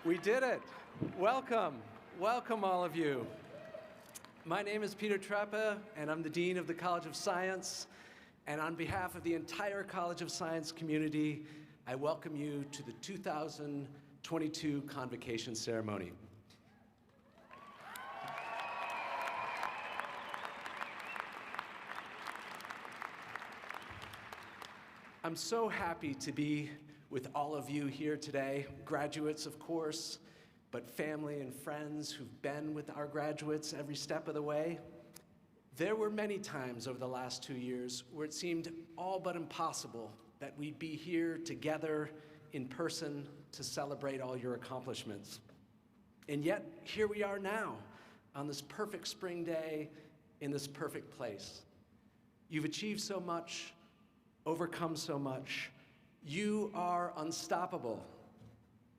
We did it. Welcome. Welcome, all of you. My name is Peter Treppa, and I'm the Dean of the College of Science. And on behalf of the entire College of Science community, I welcome you to the 2022 Convocation ceremony. I'm so happy to be with all of you here today, graduates, of course, but family and friends who've been with our graduates every step of the way. There were many times over the last 2 years where it seemed all but impossible that we'd be here together in person to celebrate all your accomplishments. And yet, here we are now, on this perfect spring day, in this perfect place. You've achieved so much, overcome so much. You are unstoppable.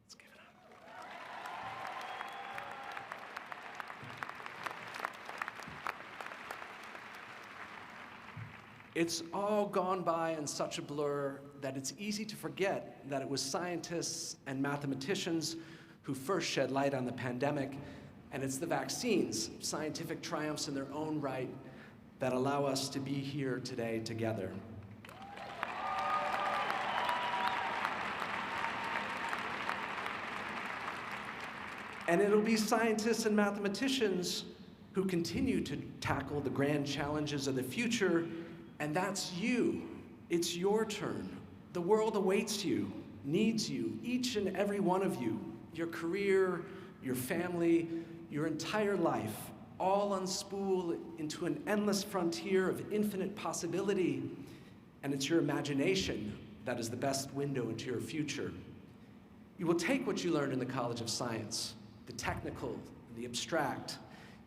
Let's give it up. It's all gone by in such a blur that it's easy to forget that it was scientists and mathematicians who first shed light on the pandemic, and it's the vaccines, scientific triumphs in their own right, that allow us to be here today together. And it'll be scientists and mathematicians who continue to tackle the grand challenges of the future, and that's you. It's your turn. The world awaits you, needs you, each and every one of you, your career, your family, your entire life, all unspool into an endless frontier of infinite possibility, and it's your imagination that is the best window into your future. You will take what you learned in the College of Science, the technical, the abstract.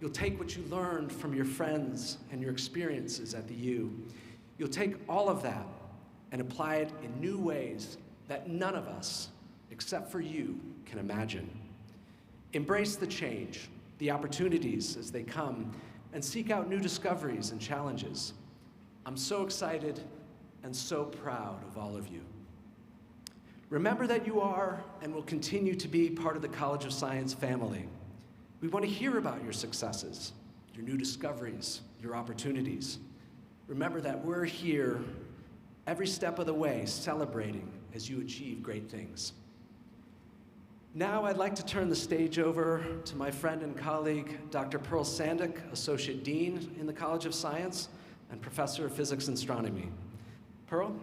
You'll take what you learned from your friends and your experiences at the U. You'll take all of that and apply it in new ways that none of us, except for you, can imagine. Embrace the change, the opportunities as they come, and seek out new discoveries and challenges. I'm so excited and so proud of all of you. Remember that you are and will continue to be part of the College of Science family. We want to hear about your successes, your new discoveries, your opportunities. Remember that we're here every step of the way celebrating as you achieve great things. Now I'd like to turn the stage over to my friend and colleague, Dr. Pearl Sandick, Associate Dean in the College of Science and Professor of Physics and Astronomy. Pearl?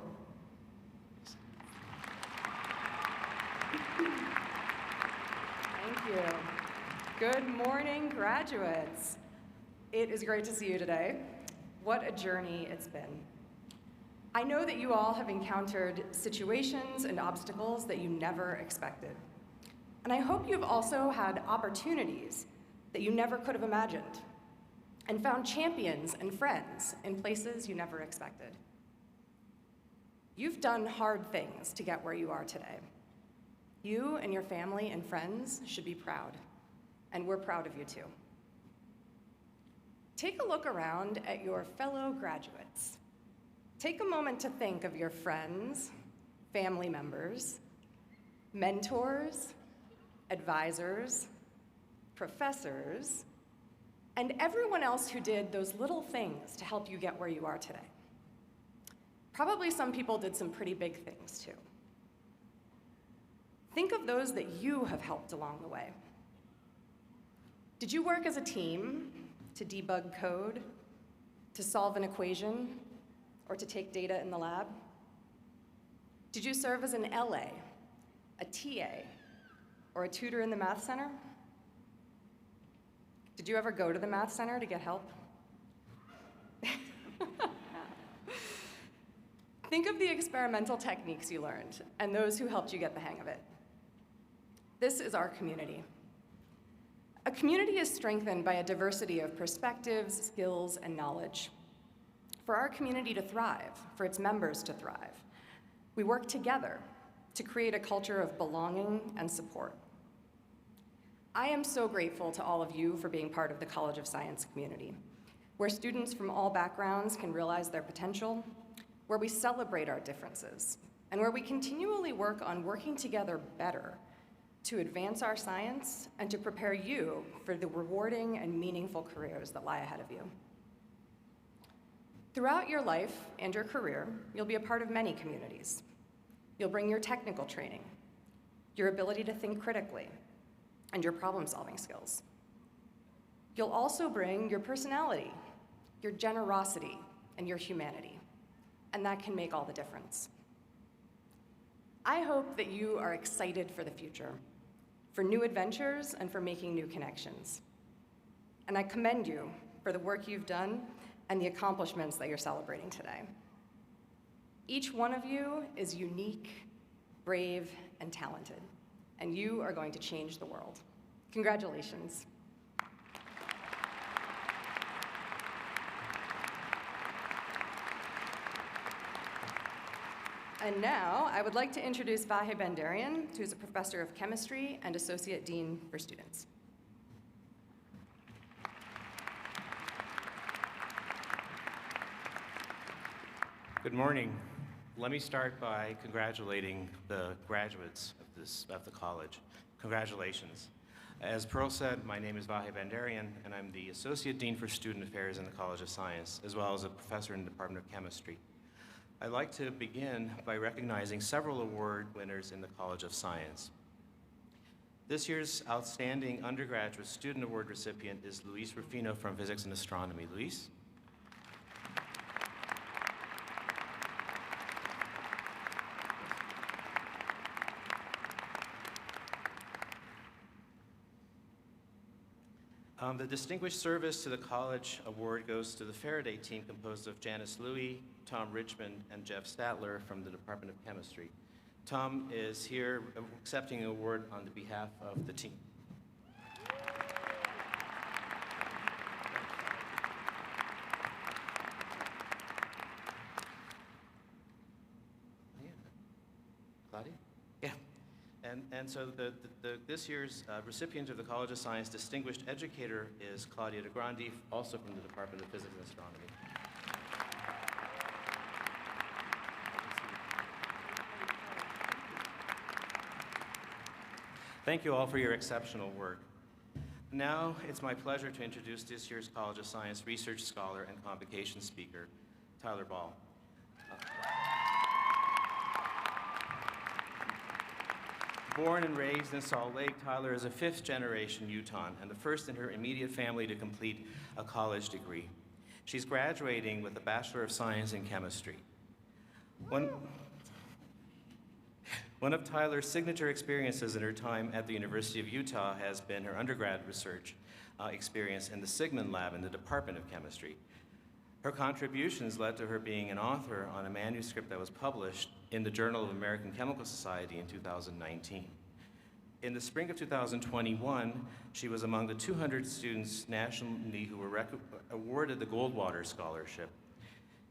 Thank you. Good morning, graduates. It is great to see you today. What a journey it's been. I know that you all have encountered situations and obstacles that you never expected. And I hope you've also had opportunities that you never could have imagined, and found champions and friends in places you never expected. You've done hard things to get where you are today. You and your family and friends should be proud, and we're proud of you too. Take a look around at your fellow graduates. Take a moment to think of your friends, family members, mentors, advisors, professors, and everyone else who did those little things to help you get where you are today. Probably some people did some pretty big things too. Think of those that you have helped along the way. Did you work as a team to debug code, to solve an equation, or to take data in the lab? Did you serve as an LA, a TA, or a tutor in the math center? Did you ever go to the math center to get help? Think of the experimental techniques you learned and those who helped you get the hang of it. This is our community. A community is strengthened by a diversity of perspectives, skills, and knowledge. For our community to thrive, for its members to thrive, we work together to create a culture of belonging and support. I am so grateful to all of you for being part of the College of Science community, where students from all backgrounds can realize their potential, where we celebrate our differences, and where we continually work on working together better to advance our science, and to prepare you for the rewarding and meaningful careers that lie ahead of you. Throughout your life and your career, you'll be a part of many communities. You'll bring your technical training, your ability to think critically, and your problem-solving skills. You'll also bring your personality, your generosity, and your humanity, and that can make all the difference. I hope that you are excited for the future, for new adventures, and for making new connections. And I commend you for the work you've done and the accomplishments that you're celebrating today. Each one of you is unique, brave, and talented, and you are going to change the world. Congratulations. And now, I would like to introduce Vahe Bandarian, who's a professor of chemistry and associate dean for students. Good morning. Let me start by congratulating the graduates of the college. Congratulations. As Pearl said, my name is Vahe Bandarian, and I'm the Associate Dean for Student Affairs in the College of Science, as well as a professor in the Department of Chemistry. I'd like to begin by recognizing several award winners in the College of Science. This year's Outstanding Undergraduate Student Award recipient is Luis Rufino from Physics and Astronomy. Luis? The Distinguished Service to the College Award goes to the Faraday team composed of Janice Louie, Tom Richmond, and Jeff Statler from the Department of Chemistry. Tom is here accepting an award on behalf of the team. Claudia? Yeah. And so this year's recipient of the College of Science Distinguished Educator is Claudia DeGrandi, also from the Department of Physics and Astronomy. Thank you all for your exceptional work. Now it's my pleasure to introduce this year's College of Science Research Scholar and Convocation Speaker, Tyler Ball. Born and raised in Salt Lake, Tyler is a fifth-generation Utahn and the first in her immediate family to complete a college degree. She's graduating with a Bachelor of Science in Chemistry. One of Tyler's signature experiences in her time at the University of Utah has been her undergrad research experience in the Sigmund Lab in the Department of Chemistry. Her contributions led to her being an author on a manuscript that was published in the Journal of American Chemical Society in 2019. In the spring of 2021, she was among the 200 students nationally who were awarded the Goldwater Scholarship.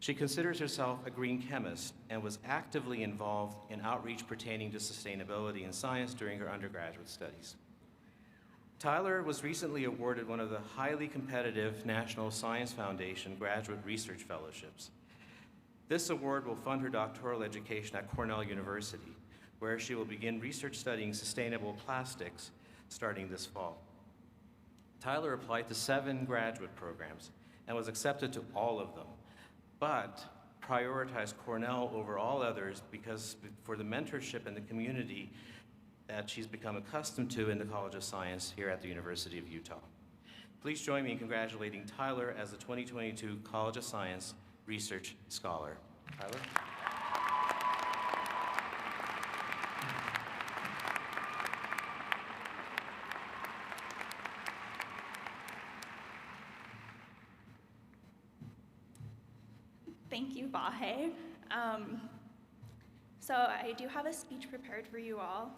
She considers herself a green chemist and was actively involved in outreach pertaining to sustainability in science during her undergraduate studies. Tyler was recently awarded one of the highly competitive National Science Foundation Graduate Research Fellowships. This award will fund her doctoral education at Cornell University, where she will begin research studying sustainable plastics starting this fall. Tyler applied to 7 graduate programs and was accepted to all of them, but prioritized Cornell over all others because for the mentorship and the community that she's become accustomed to in the College of Science here at the University of Utah. Please join me in congratulating Tyler as the 2022 College of Science Research Scholar. Tyler? Thank you, Vahe. So I do have a speech prepared for you all.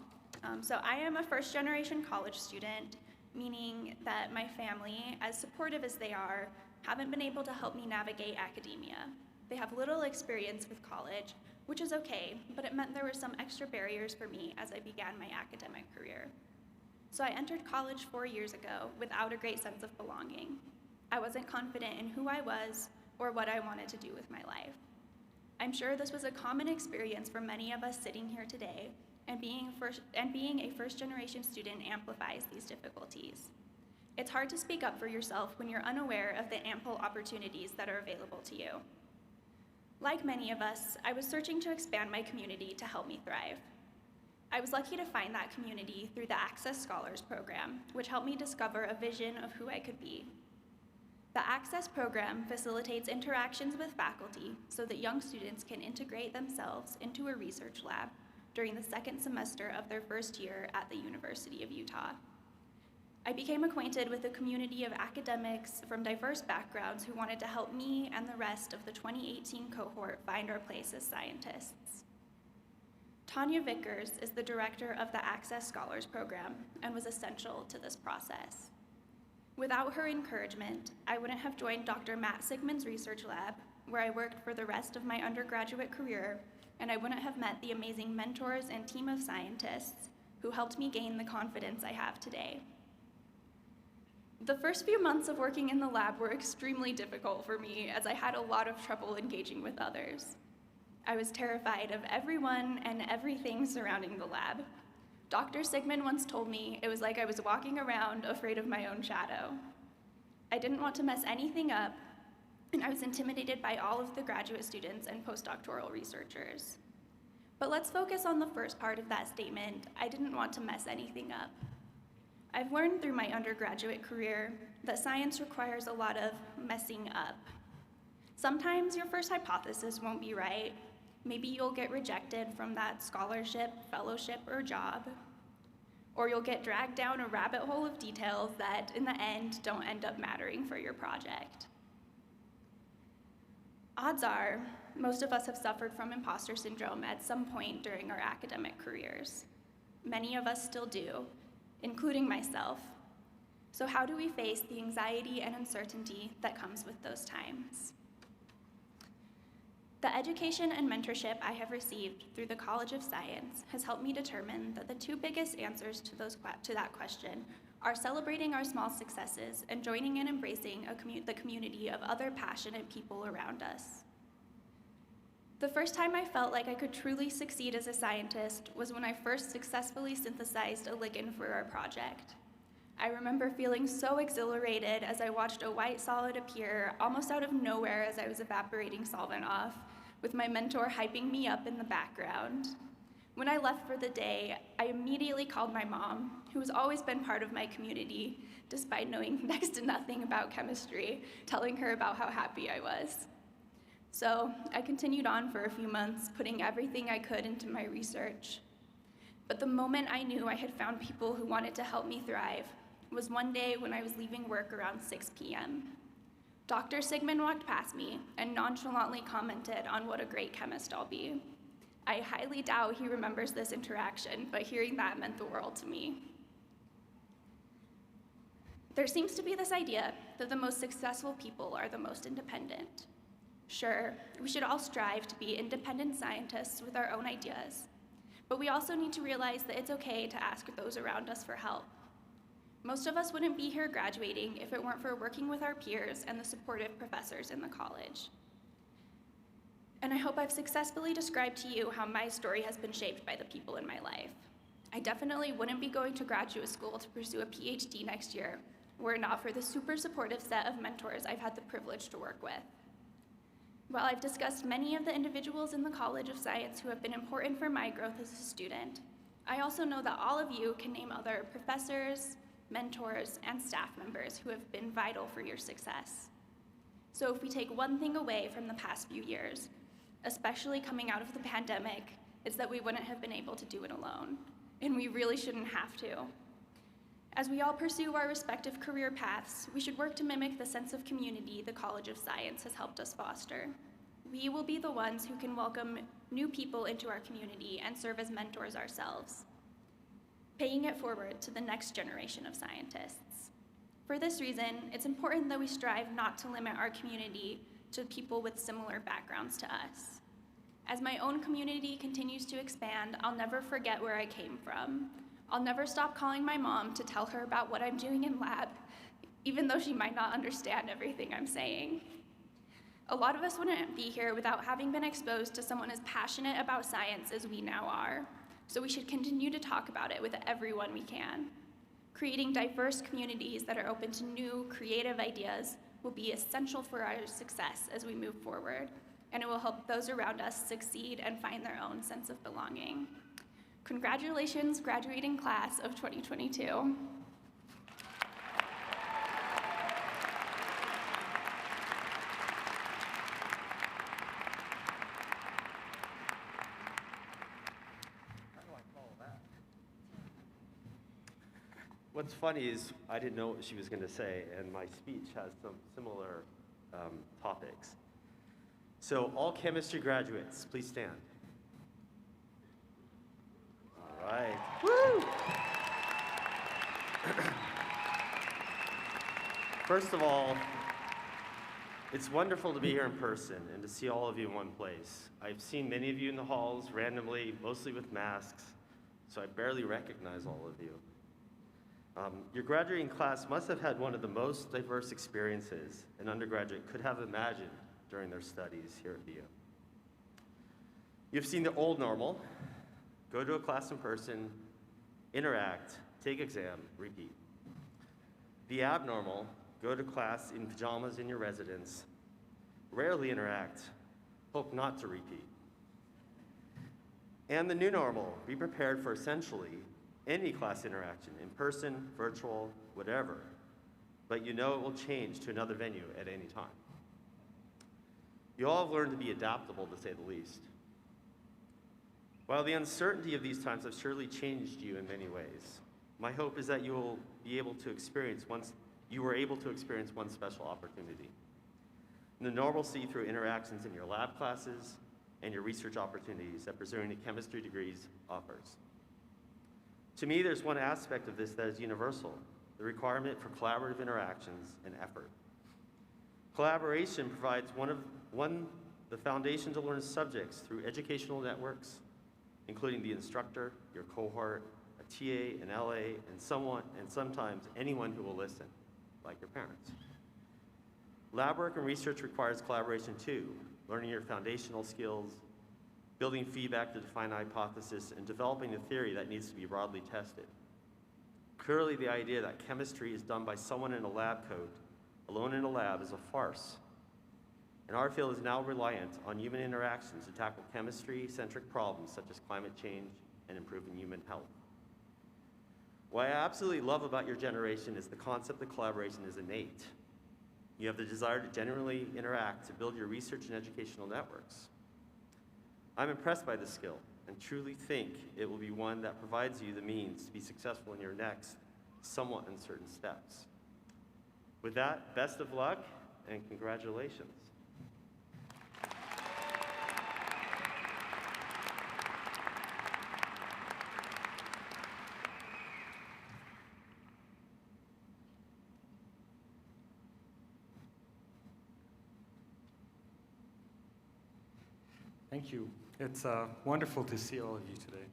So I am a first-generation college student, meaning that my family, as supportive as they are, haven't been able to help me navigate academia. They have little experience with college, which is okay, but it meant there were some extra barriers for me as I began my academic career. So I entered college 4 years ago without a great sense of belonging. I wasn't confident in who I was or what I wanted to do with my life. I'm sure this was a common experience for many of us sitting here today, and being a first-generation student amplifies these difficulties. It's hard to speak up for yourself when you're unaware of the ample opportunities that are available to you. Like many of us, I was searching to expand my community to help me thrive. I was lucky to find that community through the Access Scholars Program, which helped me discover a vision of who I could be. The Access program facilitates interactions with faculty so that young students can integrate themselves into a research lab during the second semester of their first year at the University of Utah. I became acquainted with a community of academics from diverse backgrounds who wanted to help me and the rest of the 2018 cohort find our place as scientists. Tanya Vickers is the director of the Access Scholars Program and was essential to this process. Without her encouragement, I wouldn't have joined Dr. Matt Sigmund's research lab, where I worked for the rest of my undergraduate career, and I wouldn't have met the amazing mentors and team of scientists who helped me gain the confidence I have today. The first few months of working in the lab were extremely difficult for me, as I had a lot of trouble engaging with others. I was terrified of everyone and everything surrounding the lab. Dr. Sigmund once told me it was like I was walking around afraid of my own shadow. I didn't want to mess anything up, and I was intimidated by all of the graduate students and postdoctoral researchers. But let's focus on the first part of that statement: I didn't want to mess anything up. I've learned through my undergraduate career that science requires a lot of messing up. Sometimes your first hypothesis won't be right. Maybe you'll get rejected from that scholarship, fellowship, or job. Or you'll get dragged down a rabbit hole of details that, in the end, don't end up mattering for your project. Odds are, most of us have suffered from imposter syndrome at some point during our academic careers. Many of us still do, including myself. So how do we face the anxiety and uncertainty that comes with those times? The education and mentorship I have received through the College of Science has helped me determine that the two biggest answers to that question are celebrating our small successes and joining and embracing the community of other passionate people around us. The first time I felt like I could truly succeed as a scientist was when I first successfully synthesized a ligand for our project. I remember feeling so exhilarated as I watched a white solid appear almost out of nowhere as I was evaporating solvent off, with my mentor hyping me up in the background. When I left for the day, I immediately called my mom, who has always been part of my community, despite knowing next to nothing about chemistry, telling her about how happy I was. So I continued on for a few months, putting everything I could into my research. But the moment I knew I had found people who wanted to help me thrive was one day when I was leaving work around 6 p.m. Dr. Sigmund walked past me and nonchalantly commented on what a great chemist I'll be. I highly doubt he remembers this interaction, but hearing that meant the world to me. There seems to be this idea that the most successful people are the most independent. Sure, we should all strive to be independent scientists with our own ideas, but we also need to realize that it's okay to ask those around us for help. Most of us wouldn't be here graduating if it weren't for working with our peers and the supportive professors in the college. And I hope I've successfully described to you how my story has been shaped by the people in my life. I definitely wouldn't be going to graduate school to pursue a PhD next year were it not for the super supportive set of mentors I've had the privilege to work with. While I've discussed many of the individuals in the College of Science who have been important for my growth as a student, I also know that all of you can name other professors, mentors, and staff members who have been vital for your success. So if we take one thing away from the past few years, especially coming out of the pandemic, it's that we wouldn't have been able to do it alone, and we really shouldn't have to. As we all pursue our respective career paths, we should work to mimic the sense of community the College of Science has helped us foster. We will be the ones who can welcome new people into our community and serve as mentors ourselves, paying it forward to the next generation of scientists. For this reason, it's important that we strive not to limit our community to people with similar backgrounds to us. As my own community continues to expand, I'll never forget where I came from. I'll never stop calling my mom to tell her about what I'm doing in lab, even though she might not understand everything I'm saying. A lot of us wouldn't be here without having been exposed to someone as passionate about science as we now are. so we should continue to talk about it with everyone we can. Creating diverse communities that are open to new, creative ideas will be essential for our success as we move forward, and it will help those around us succeed and find their own sense of belonging. Congratulations, graduating class of 2022. What's funny is I didn't know what she was going to say, and my speech has some similar topics. So all chemistry graduates, please stand. All right. Woo! First of all, it's wonderful to be here in person and to see all of you in one place. I've seen many of you in the halls randomly, mostly with masks, so I barely recognize all of you. Your graduating class must have had one of the most diverse experiences an undergraduate could have imagined during their studies here at VU. You've seen the old normal: go to a class in person, interact, take exam, repeat. The abnormal: go to class in pajamas in your residence, rarely interact, hope not to repeat. And the new normal: be prepared for essentially any class interaction, in person, virtual, whatever, but you know it will change to another venue at any time. You all have learned to be adaptable, to say the least. While the uncertainty of these times have surely changed you in many ways, my hope is that you will be able to experience one special opportunity: the normalcy through interactions in your lab classes and your research opportunities that pursuing a chemistry degrees offers. To me, there's one aspect of this that is universal: the requirement for collaborative interactions and effort. Collaboration provides the foundation to learn subjects through educational networks, including the instructor, your cohort, a TA, an LA, and sometimes anyone who will listen, like your parents. Lab work and research requires collaboration too, learning your foundational skills, building feedback to define a hypothesis, and developing a theory that needs to be broadly tested. Clearly, the idea that chemistry is done by someone in a lab coat, alone in a lab, is a farce. And our field is now reliant on human interactions to tackle chemistry-centric problems such as climate change and improving human health. What I absolutely love about your generation is the concept that collaboration is innate. You have the desire to genuinely interact to build your research and educational networks. I'm impressed by this skill and truly think it will be one that provides you the means to be successful in your next, somewhat uncertain steps. With that, best of luck and congratulations. Thank you. It's wonderful to see all of you today.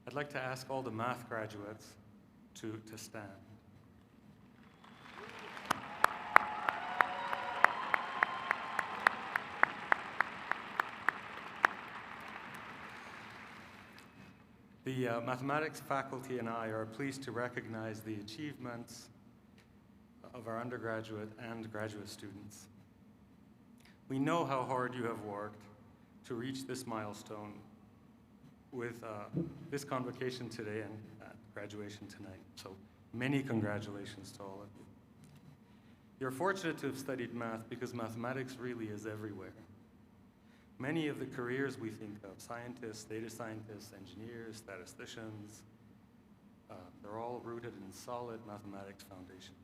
I'd like to ask all the math graduates to stand. The mathematics faculty and I are pleased to recognize the achievements of our undergraduate and graduate students. We know how hard you have worked to reach this milestone with this convocation today and graduation tonight. So many congratulations to all of you. You're fortunate to have studied math because mathematics really is everywhere. Many of the careers we think of, scientists, data scientists, engineers, statisticians, they're all rooted in solid mathematics foundations.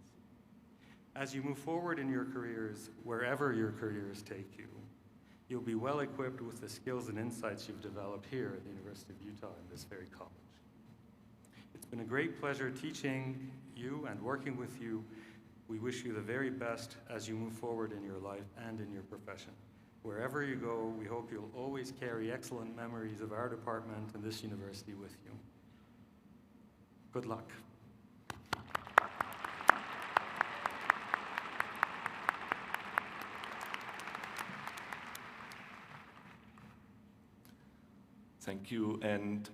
As you move forward in your careers, wherever your careers take you, you'll be well equipped with the skills and insights you've developed here at the University of Utah in this very college. It's been a great pleasure teaching you and working with you. We wish you the very best as you move forward in your life and in your profession. Wherever you go, we hope you'll always carry excellent memories of our department and this university with you. Good luck. Thank you. And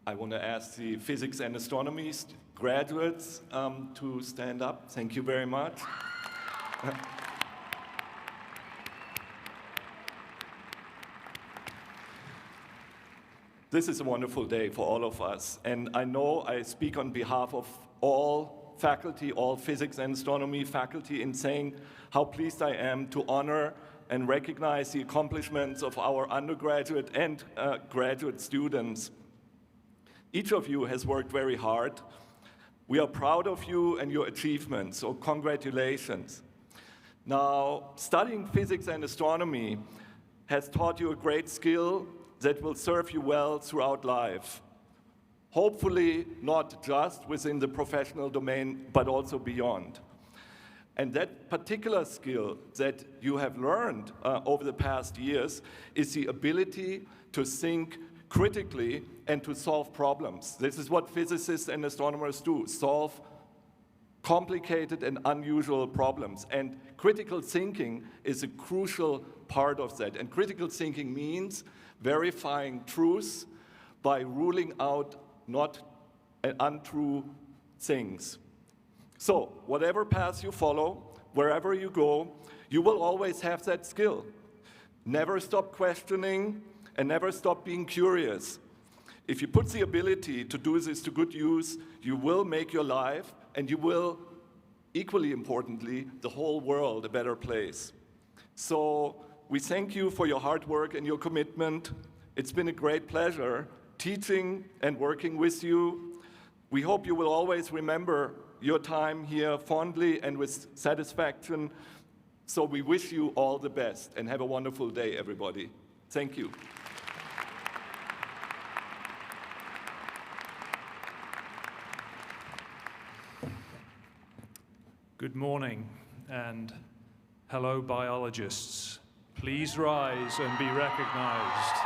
I want to ask the physics and astronomy graduates to stand up. Thank you very much. This is a wonderful day for all of us, and I know I speak on behalf of all faculty, all physics and astronomy faculty, in saying how pleased I am to honor and recognize the accomplishments of our undergraduate and graduate students. Each of you has worked very hard. We are proud of you and your achievements, so congratulations. Now, studying physics and astronomy has taught you a great skill that will serve you well throughout life. Hopefully not just within the professional domain, but also beyond. And that particular skill that you have learned over the past years is the ability to think critically and to solve problems. This is what physicists and astronomers do, solve complicated and unusual problems. And critical thinking is a crucial part of that. And critical thinking means verifying truth by ruling out not untrue things. So, whatever path you follow, wherever you go, you will always have that skill. Never stop questioning and never stop being curious. If you put the ability to do this to good use, you will make your life, and you will, equally importantly, the whole world a better place. So, we thank you for your hard work and your commitment. It's been a great pleasure teaching and working with you. We hope you will always remember your time here fondly and with satisfaction. So we wish you all the best and have a wonderful day, everybody. Thank you. Good morning and hello, biologists. Please rise and be recognized.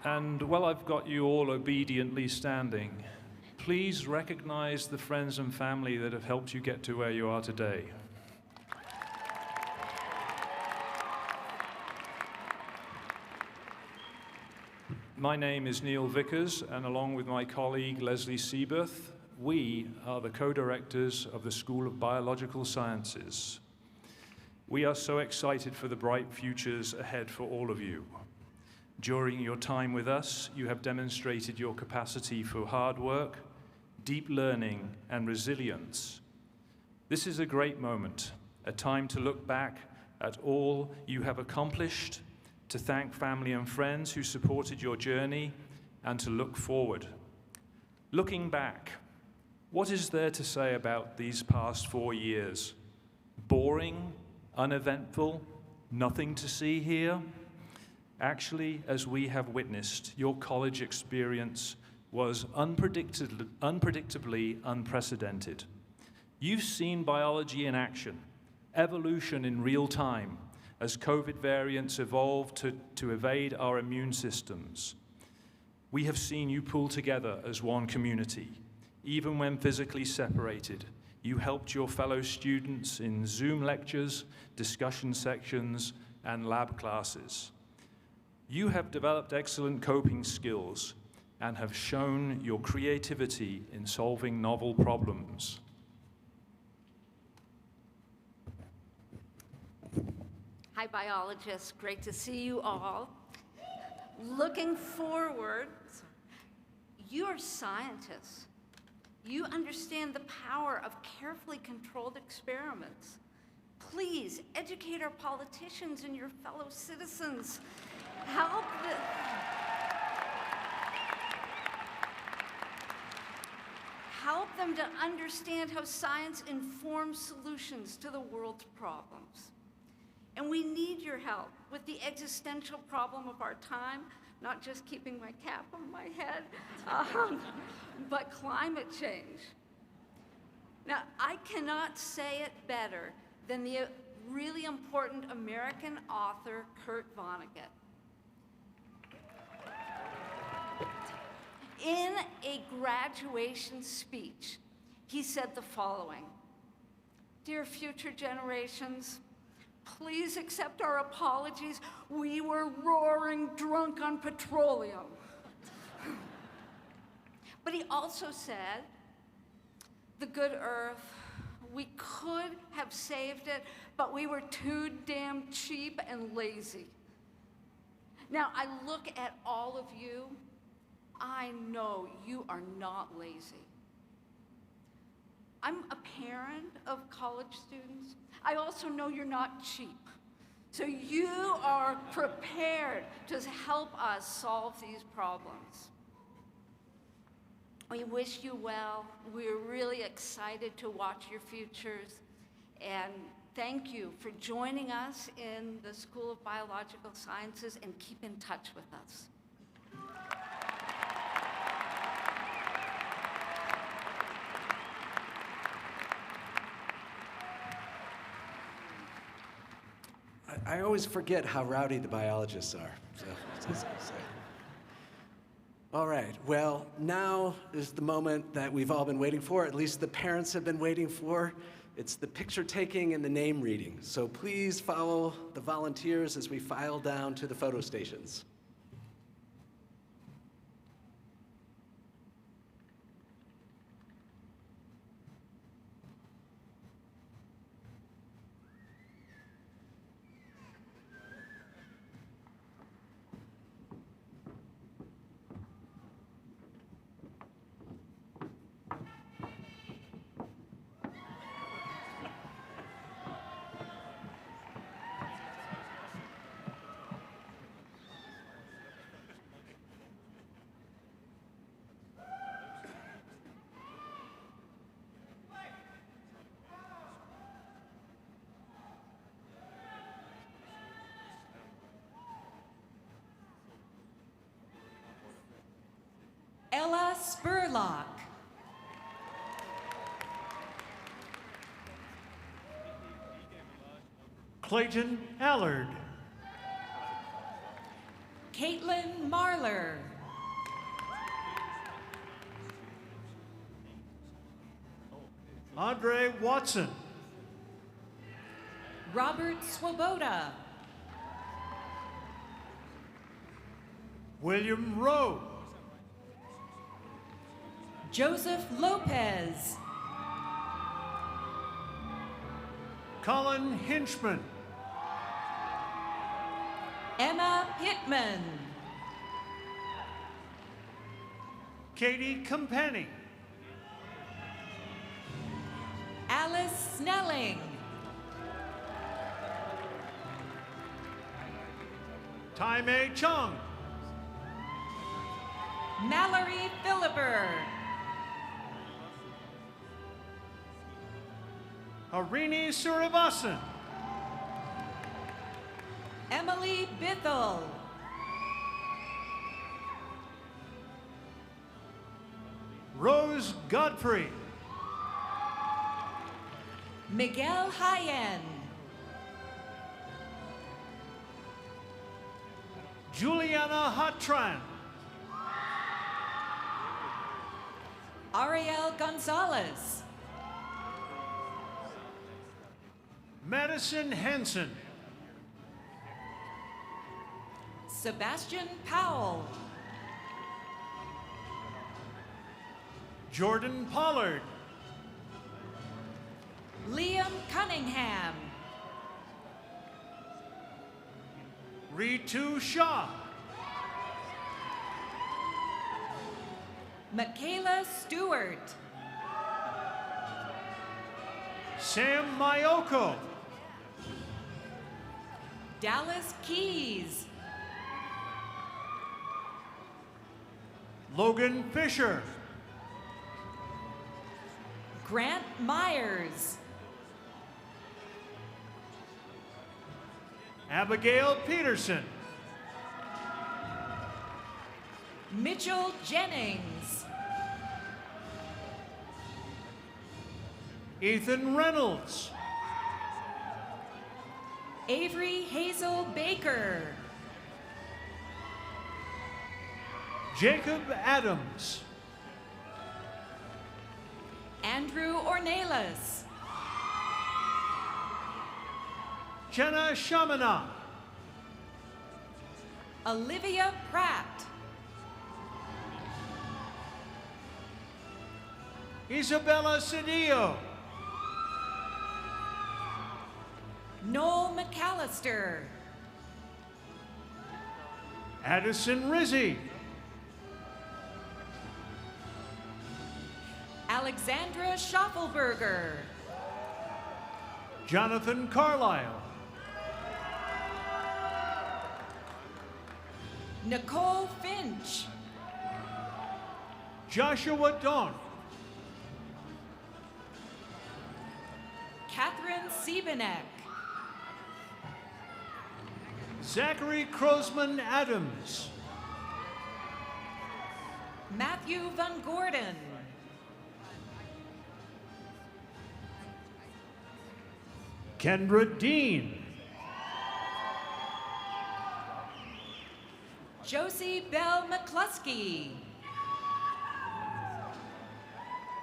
And while I've got you all obediently standing, please recognize the friends and family that have helped you get to where you are today. My name is Neil Vickers, and along with my colleague Leslie Seaberth, we are the co-directors of the School of Biological Sciences. We are so excited for the bright futures ahead for all of you. During your time with us, you have demonstrated your capacity for hard work, deep learning, and resilience. This is a great moment, a time to look back at all you have accomplished, to thank family and friends who supported your journey, and to look forward. Looking back, what is there to say about these past 4 years? Boring, uneventful, nothing to see here? Actually, as we have witnessed, your college experience was unpredictably unprecedented. You've seen biology in action, evolution in real time, as COVID variants evolve to evade our immune systems. We have seen you pull together as one community. Even when physically separated, you helped your fellow students in Zoom lectures, discussion sections, and lab classes. You have developed excellent coping skills and have shown your creativity in solving novel problems. Hi, biologists. Great to see you all. Looking forward, you're scientists. You understand the power of carefully controlled experiments. Please educate our politicians and your fellow citizens. Help them to understand how science informs solutions to the world's problems. And we need your help with the existential problem of our time, not just keeping my cap on my head, but climate change. Now, I cannot say it better than the really important American author, Kurt Vonnegut. In a graduation speech, he said the following: "Dear future generations, please accept our apologies. We were roaring drunk on petroleum." But he also said, "The good earth, we could have saved it, but we were too damn cheap and lazy." Now, I look at all of you, I know you are not lazy. I'm a parent of college students. I also know you're not cheap. So you are prepared to help us solve these problems. We wish you well. We're really excited to watch your futures. And thank you for joining us in the School of Biological Sciences, and keep in touch with us. I always forget how rowdy the biologists are. All right, well, now is the moment that we've all been waiting for, at least the parents have been waiting for. It's the picture taking and the name reading. So please follow the volunteers as we file down to the photo stations. Ella Spurlock. Clayton Allard. Caitlin Marler. Andre Watson. Robert Swoboda. William Rowe. Joseph Lopez. Colin Hinchman. Emma Pittman. Katie Company. Alice Snelling. Tai Mei Chung. Mallory Philipper. Harini Surivasan. Emily Bithell. Rose Godfrey. Miguel Hayen. Juliana Hatran. Ariel Gonzalez. Madison Henson. Sebastian Powell. Jordan Pollard. Liam Cunningham. Ritu Shah. Michaela Stewart. Sam Mayoko. Dallas Keys. Logan Fisher. Grant Myers. Abigail Peterson. Mitchell Jennings. Ethan Reynolds. Avery Hazel Baker. Jacob Adams. Andrew Ornelas. Jenna Shamana. Olivia Pratt. Isabella Cedillo. Noel McAllister. Addison Rizzi. Alexandra Schaffelberger. Jonathan Carlisle. Nicole Finch. Joshua Dawn. Catherine Siebenek. Zachary Crosman Adams. Matthew Van Gordon. Kendra Dean. Josie Bell McCluskey.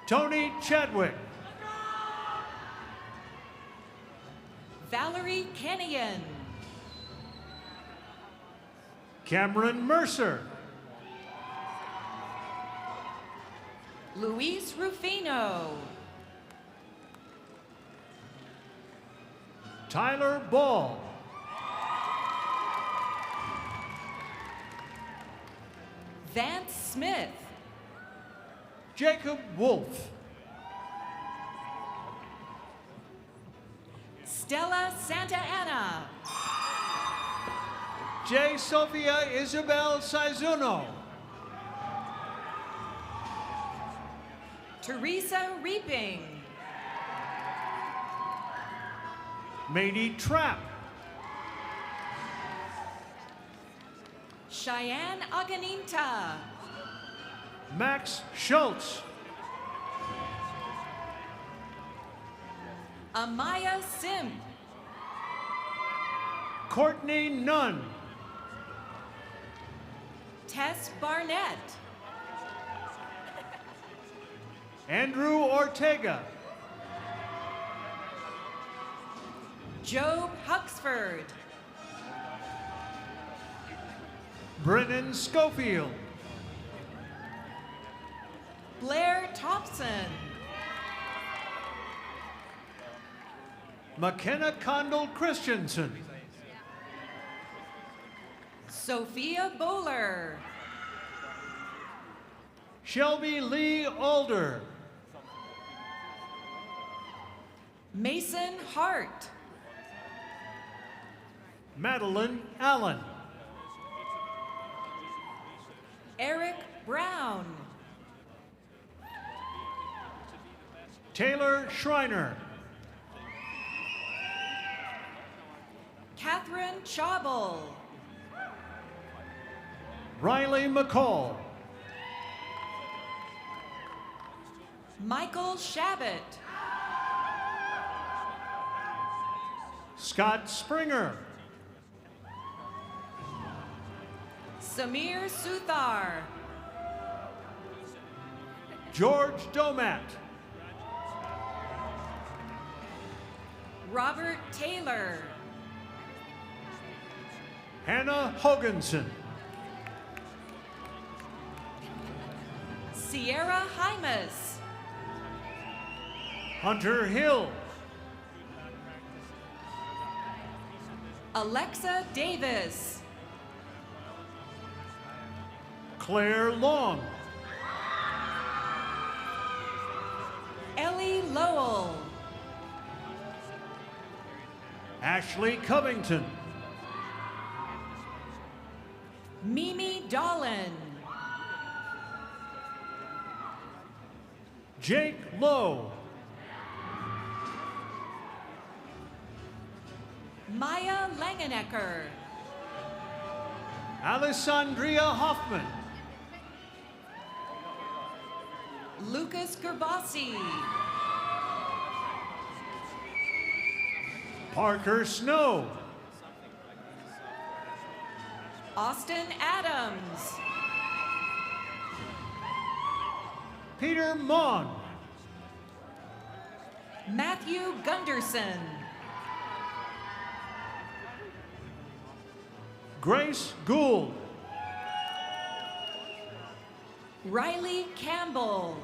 Tony Chadwick. Valerie Kenyon. Cameron Mercer. Luis Rufino. Tyler Ball. Vance Smith. Jacob Wolf. Stella Santa Ana. J. Sophia Isabel Saizuno. Teresa Reaping. Mady Trapp. Cheyenne Aganinta. Max Schultz. Amaya Simp. Courtney Nunn. Tess Barnett. Andrew Ortega. Job Huxford. Brennan Schofield. Blair Thompson. McKenna Condell Christensen. Sophia Bowler. Shelby Lee Alder. Mason Hart. Madeline Allen. Eric Brown. Taylor Schreiner. Catherine Chauble. Riley McCall. Michael Shabbat. Scott Springer. Samir Suthar. George Domat. Robert Taylor. Hannah Hoganson. Sierra Hymas. Hunter Hill. Alexa Davis. Claire Long. Ellie Lowell. Ashley Covington. Mimi Dolan. Jake Lowe. Maya Langenecker. Alessandria Hoffman. Lucas Gerbasi. Parker Snow. Austin Adams. Peter Mon. Matthew Gunderson. Grace Gould. Riley Campbell.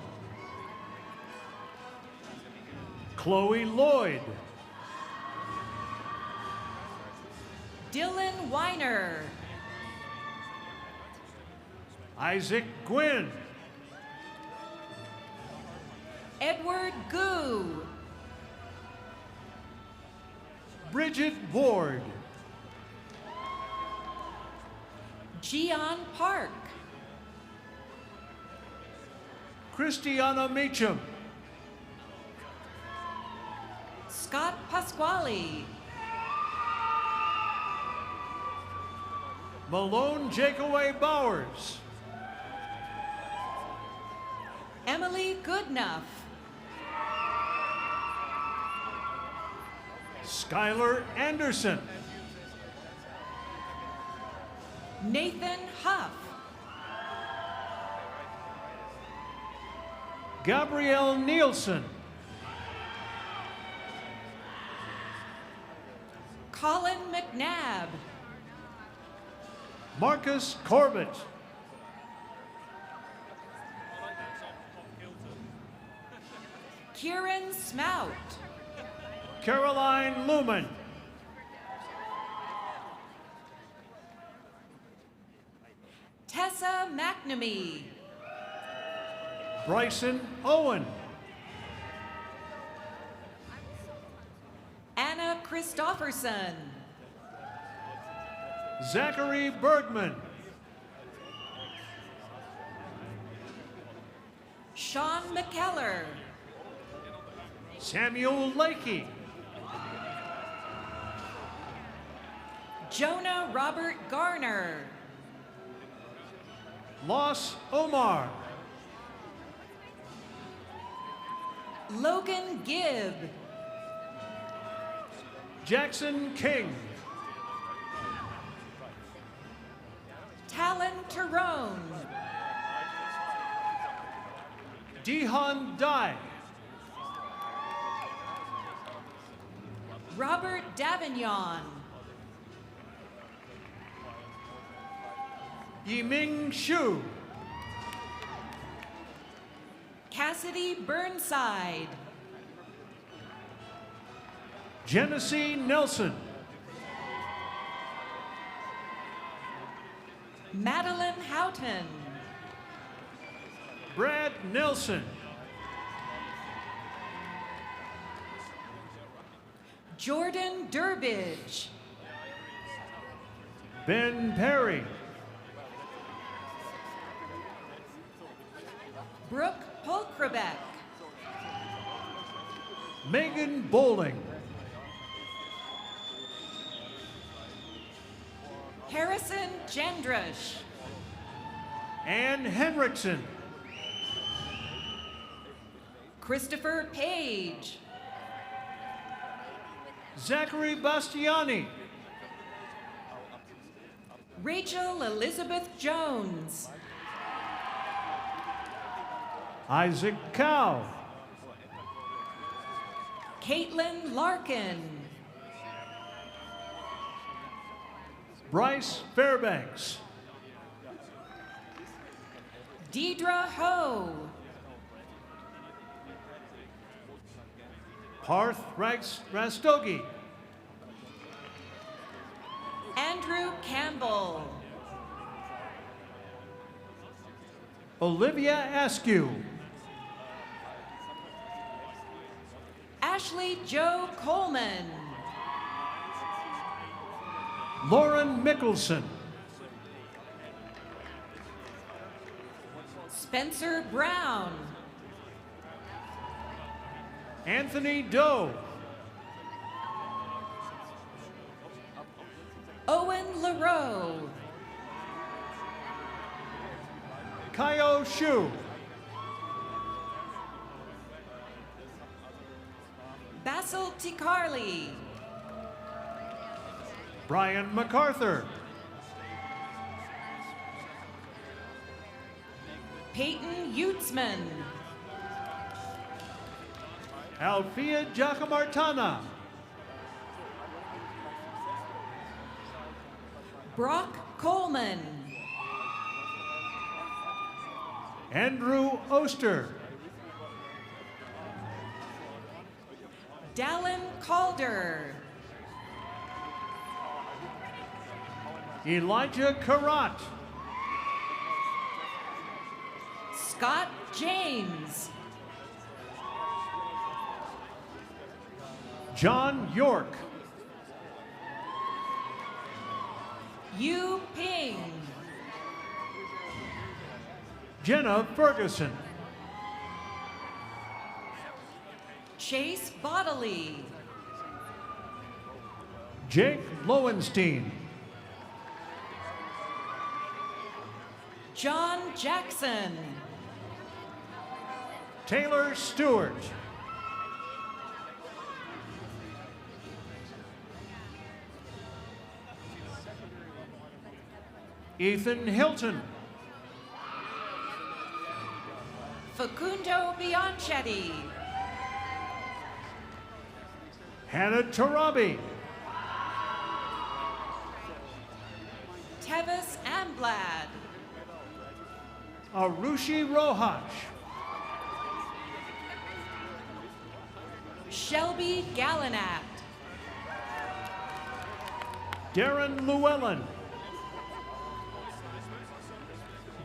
Chloe Lloyd. Dylan Weiner. Isaac Gwynn. Edward Gu. Bridget Ward. Gian Park. Christiana Meacham. Scott Pasquale. Malone Jakeaway Bowers. Emily Goodnuff. Skylar Anderson. Nathan Huff. Gabrielle Nielsen. Colin McNabb. Marcus Corbett. Kieran Smout. Caroline Lumen. Tessa McNamee. Bryson Owen. Anna Christofferson. Zachary Bergman. Sean McKellar. Samuel Lakey. Jonah Robert Garner. Los Omar. Logan Gibb. Jackson King. Talon Tyrone. Dehan Dye. Robert Davignon. Yiming Xu. Cassidy Burnside. Genesee Nelson. Madeline Houghton. Brad Nelson. Jordan Durbidge. Ben Perry. Brooke Polkrabeck. Megan Bowling. Harrison Gendrush. Ann Henriksen. Christopher Page. Zachary Bastiani. Rachel Elizabeth Jones. Isaac Cow. Caitlin Larkin. Bryce Fairbanks. Deidre Ho. Parth Rastogi. Andrew Campbell. Olivia Askew. Ashley Jo Coleman. Lauren Mickelson. Spencer Brown. Anthony Doe. Owen LaRoe. Kaio Shu. Basil Ticarli. Brian MacArthur. Peyton Utzman. Alfia Giacomartana. Brock Coleman. Andrew Oster. Dallin Calder. Elijah Karat. Scott James. John York. Yu Ping. Jenna Ferguson. Chase Bodley. Jake Lowenstein. John Jackson. Taylor Stewart. Ethan Hilton. Facundo Bianchetti. Hannah Tarabi. Tevis Amblad. Arushi Rojas. Shelby Gallinat. Darren Llewellyn.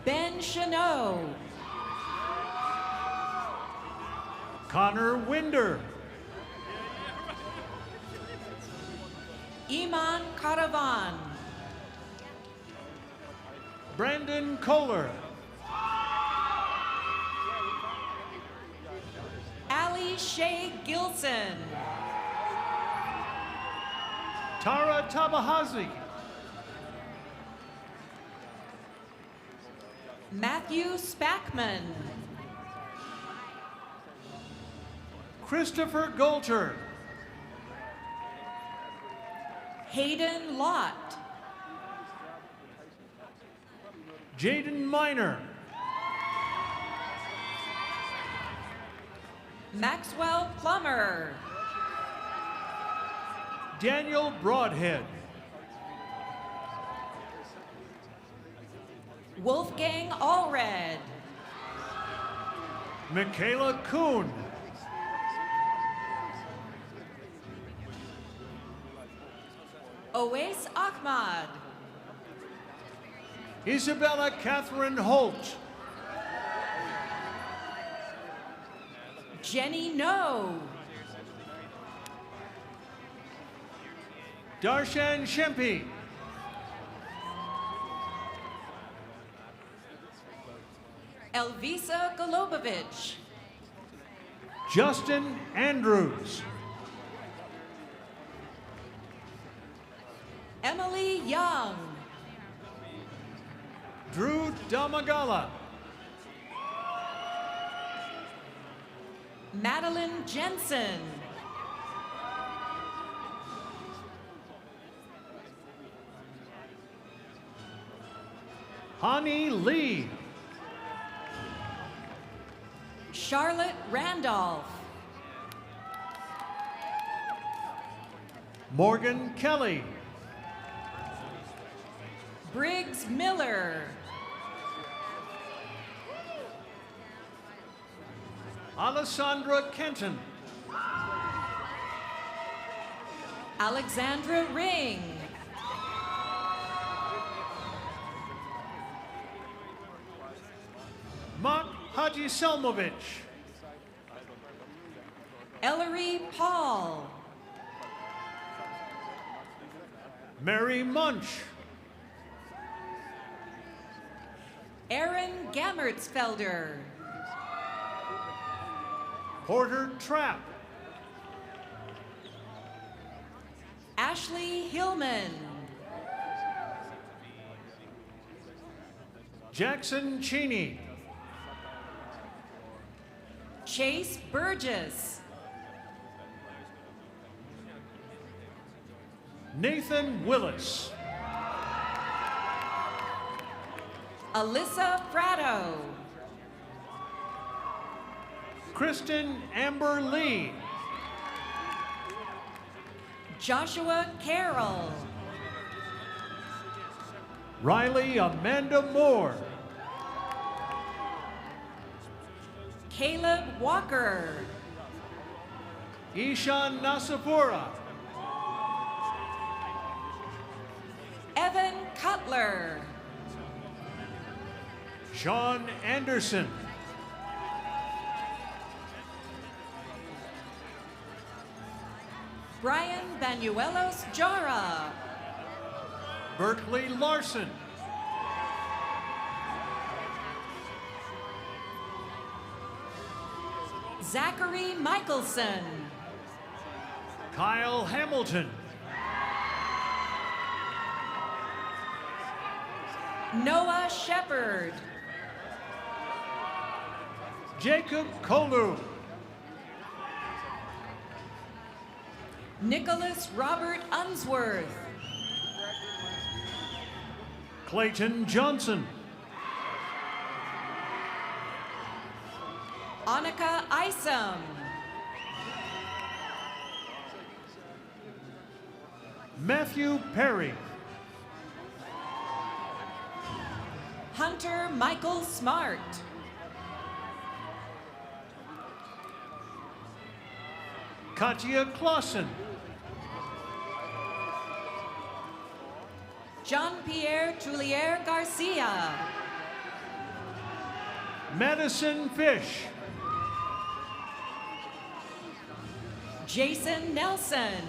Ben Chanot. Connor Winder. Iman Caravan. Brandon Kohler. Ali Shea Gilson. Tara Tabahazi. Matthew Spackman. Christopher Golter. Hayden Lott. Jaden Miner. Maxwell Plummer. Daniel Broadhead. Wolfgang Allred. Michaela Kuhn. Oais Ahmad. Isabella Catherine Holt. Jenny No. Darshan Shempi. Elvisa Golubovich. Justin Andrews. Emily Young. Drew Damagala. Madeline Jensen. Hani Lee. Charlotte Randolph. Morgan Kelly. Briggs Miller. Alessandra Kenton. Alexandra Ring. Mak Haji Selmovich. Ellery Paul. Mary Munch. Aaron Gammertsfelder. Porter Trapp. Ashley Hillman. Jackson Cheney. Chase Burgess. Nathan Willis. Alyssa Fratto. Kristen Amber Lee. Joshua Carroll. Riley Amanda Moore. Caleb Walker. Ishan Nasapura. Evan Cutler. Sean Anderson. Brian Banuelos Jara. Berkeley Larson. Zachary Michelson. Kyle Hamilton. Noah Shepard. Jacob Kolu. Nicholas Robert Unsworth. Clayton Johnson. Annika Isom. Matthew Perry. Hunter Michael Smart. Katya Clausen. Jean-Pierre Trulier Garcia. Madison Fish. Jason Nelson.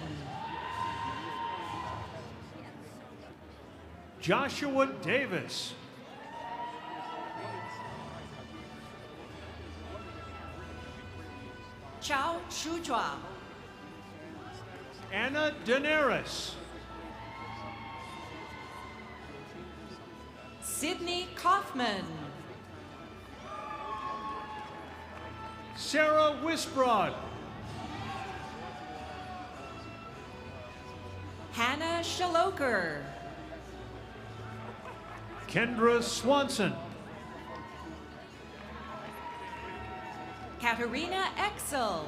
Joshua Davis. Chao Shujua. Anna Daenerys. Sydney Kaufman. Sarah Wisbrod. Hannah Shaloker. Kendra Swanson. Katerina Exel.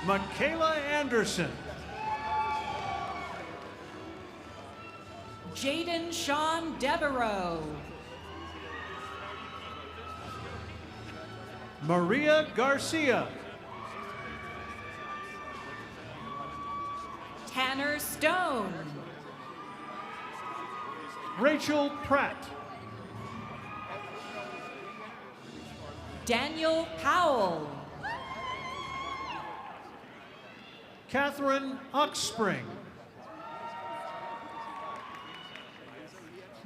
Michaela Anderson. Jaden Sean Devereaux. Maria Garcia. Tanner Stone. Rachel Pratt. Daniel Powell. Catherine Uckspring.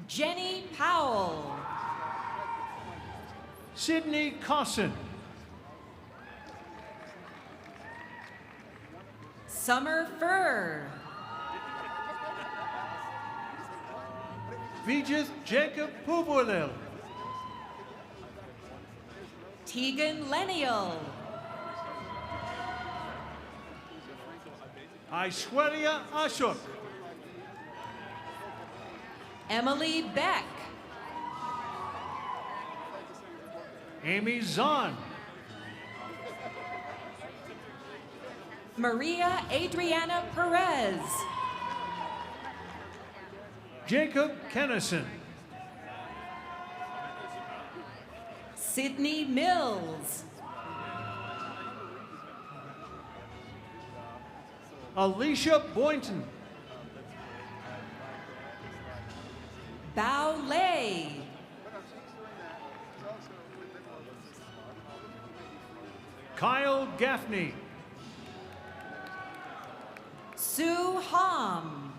Jenny Powell. Sydney Cosson. Summer Fur. Vijith Jacob Pubulil. Tegan Lenial. Aishwarya Ashok. Emily Beck. Amy Zahn. Maria Adriana Perez. Jacob Kennison. Sydney Mills. Alicia Boynton. Bao Lei. Kyle Gaffney. Sue Hom.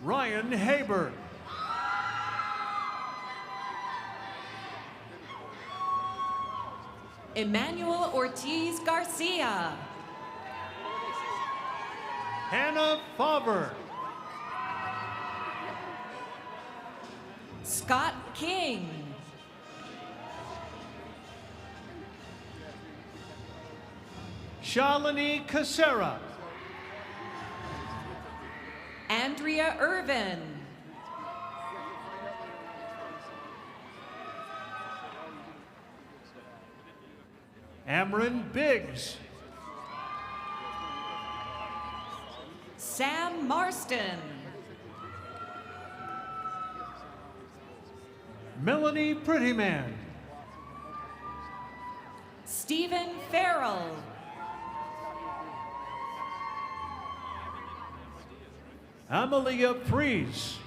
Ryan Haber. Emmanuel Ortiz Garcia. Hannah Faber. Scott King. Shalini Casera. Andrea Irvin. Amron Biggs. Sam Marston. Melanie Prettyman. Stephen Farrell. Amelia Fries.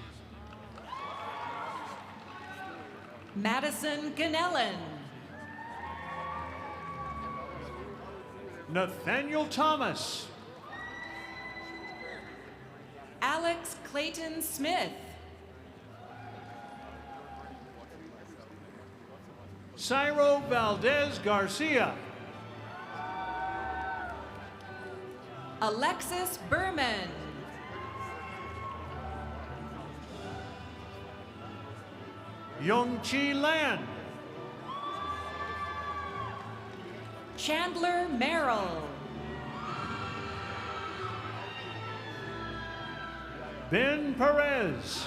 Madison Ganellan. Nathaniel Thomas. Alex Clayton Smith. Cyro Valdez Garcia. Alexis Berman. Yongchi Lan. Chandler Merrill. Ben Perez.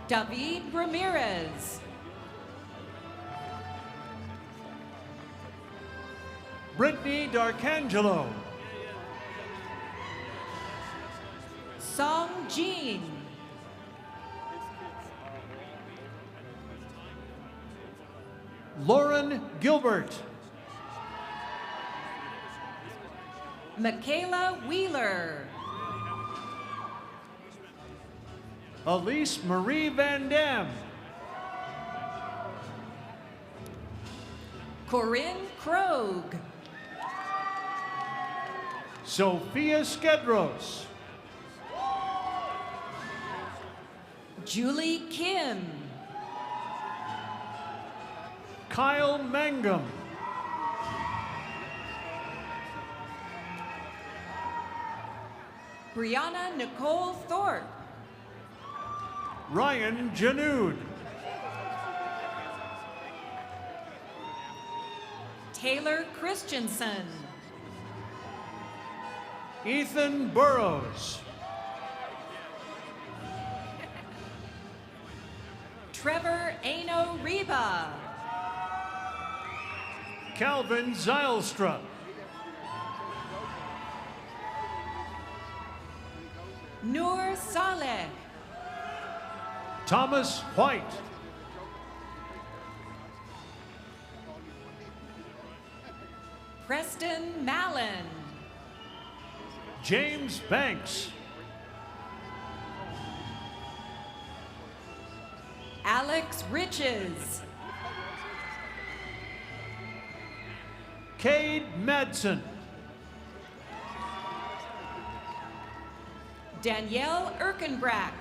David Ramirez. Brittany D'Arcangelo. Song Jean. Lauren Gilbert. Michaela Wheeler. Elise Marie Van Dam. Corinne Krogh. Sophia Skedros. Julie Kim. Kyle Mangum. Brianna Nicole Thorpe. Ryan Janud. Taylor Christensen. Ethan Burrows. Trevor Aino Reba. Calvin Zylstra. Noor Saleh. Thomas White. Preston Mallon. James Banks. Alex Riches. Cade Madsen. Danielle Erkenbrack.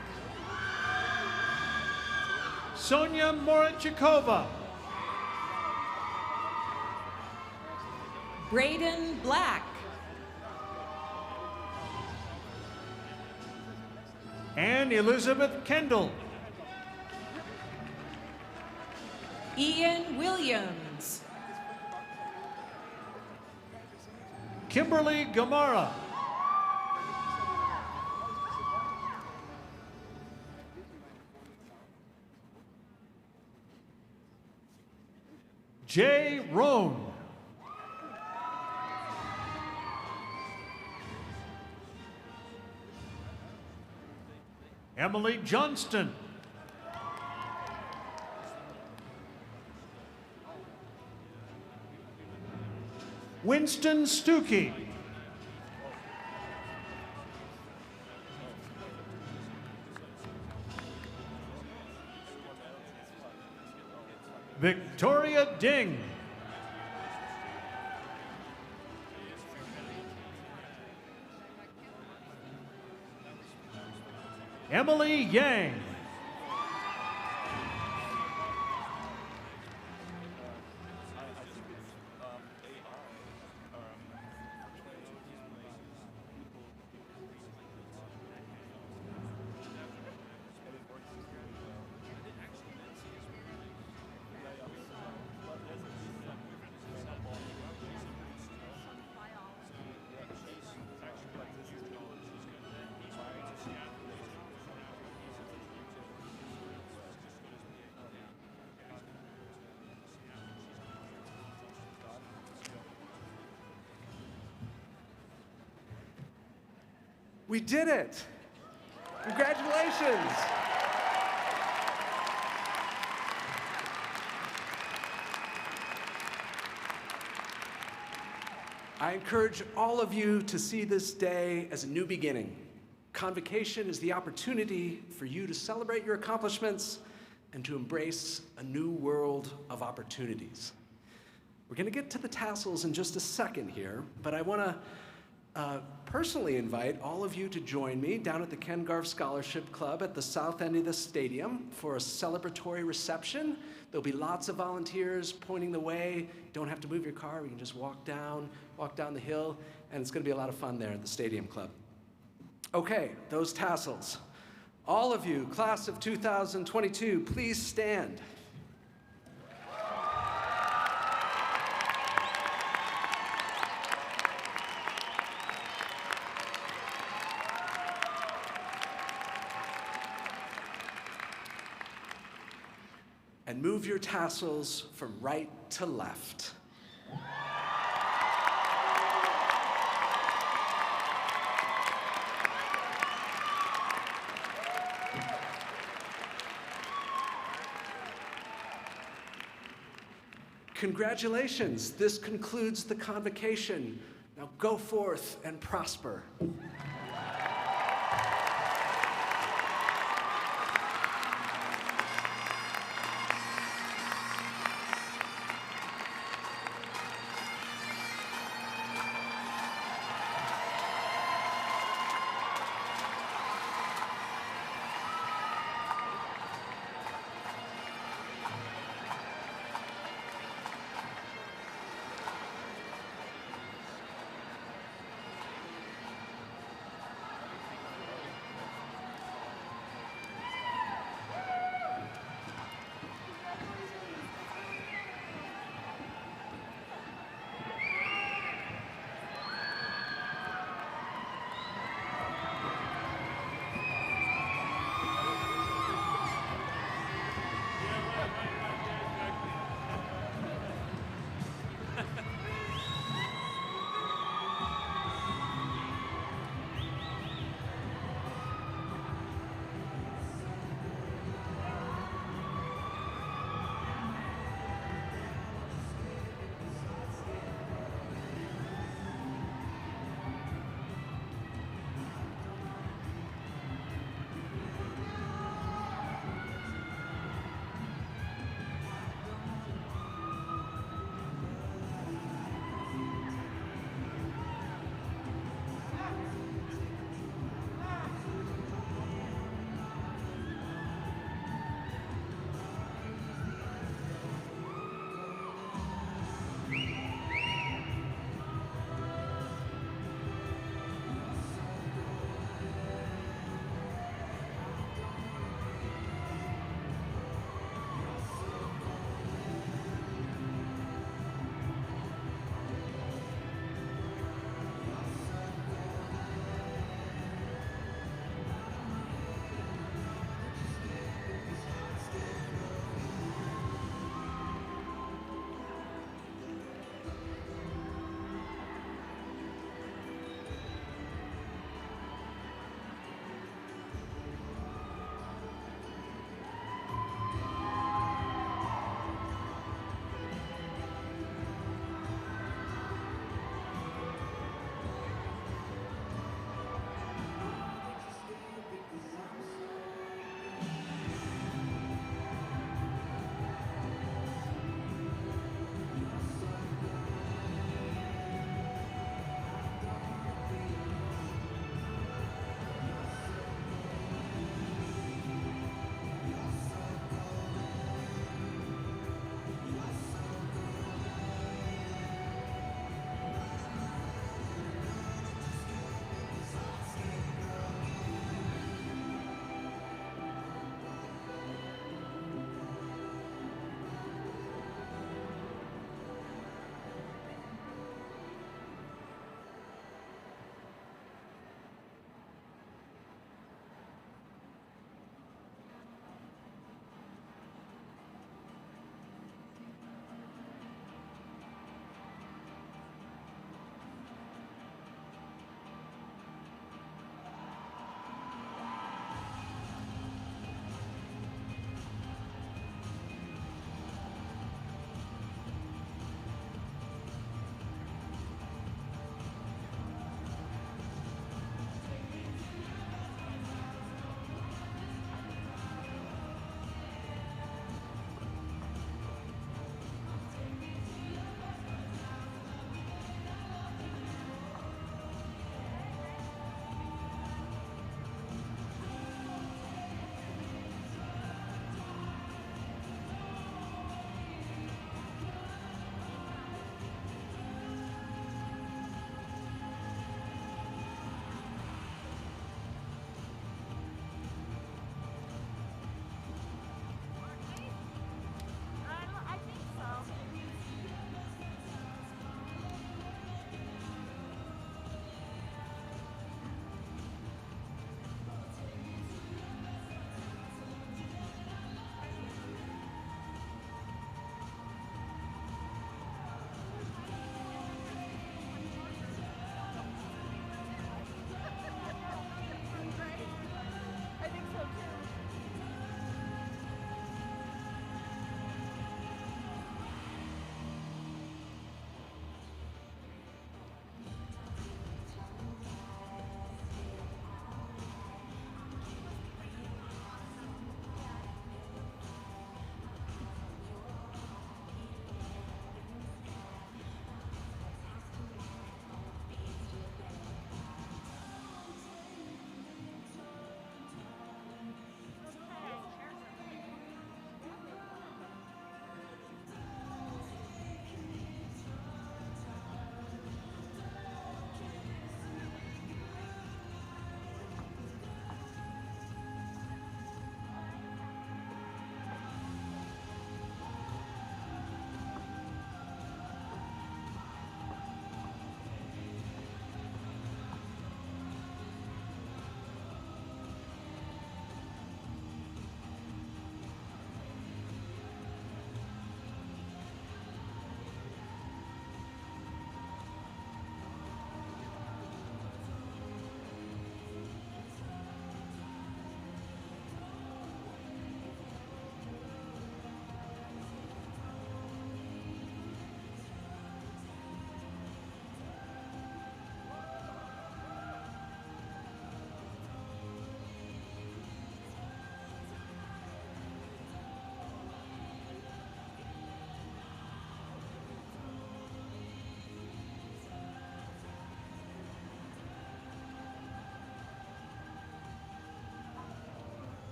Sonia Morichikova. Braden Black. Anne Elizabeth Kendall. Ian Williams. Kimberly Gamara. Jay Roan. Emily Johnston. Winston Stuckey. Victoria Ding. Emily Yang. We did it. Congratulations. I encourage all of you to see this day as a new beginning. Convocation is the opportunity for you to celebrate your accomplishments and to embrace a new world of opportunities. We're going to get to the tassels in just a second here, but I want to personally invite all of you to join me down at the Ken Garff Scholarship Club at the south end of the stadium for a celebratory reception. There'll be lots of volunteers pointing the way. You don't have to move your car. We can just walk down the hill, and it's going to be a lot of fun there at the Stadium Club. Okay, those tassels. All of you, class of 2022, please stand. And move your tassels from right to left. Congratulations, this concludes the convocation. Now go forth and prosper.